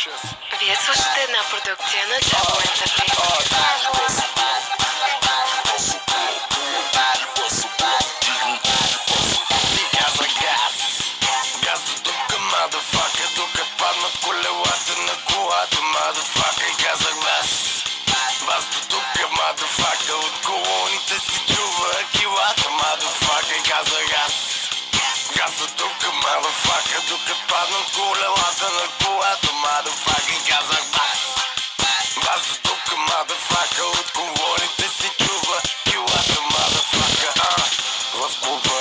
Вие слушате една продукция на Джабо Ентертеймент. Газ до тука, motherfucker, тука паднат колелата на колата, motherfucker, и казах бас. Бас до тука, motherfucker, от колоните си чува килата, motherfucker, и казах аз. Газ до тука, motherfucker, тука паднат колелата на колата, motherfucker, и казах бас. Бас до тука, motherfucker, от колоните си чува килата, motherfucker, В клуба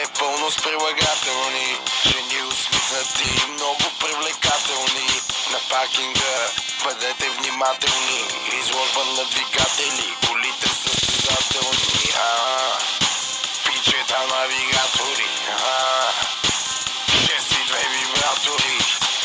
е пълно с прилагателни жени усмихнати, много привлекателни. На паркинга бъдете внимателни, изложба на двигатели, колите състезателни. Пичета навигатори, 6 и 2 вибратори,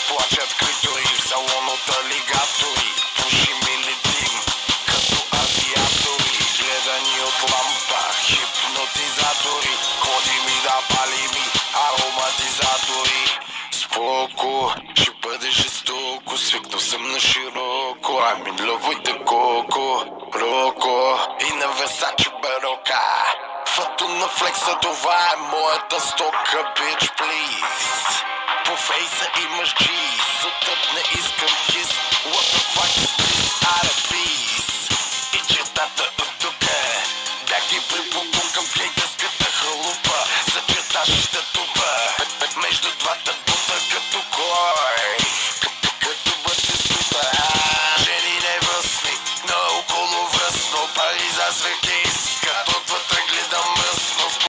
плачат клитори в салон от алигатори. Пушим и летим като авиатори, гледани от лампа, хипнотизатори. Ходим и да палим и ароматизатори. Споко, ще бъде жестоко, свикнал съм на широко. I'm in love with the coco, роко и на Versace барока. Фото на флекса, това е моята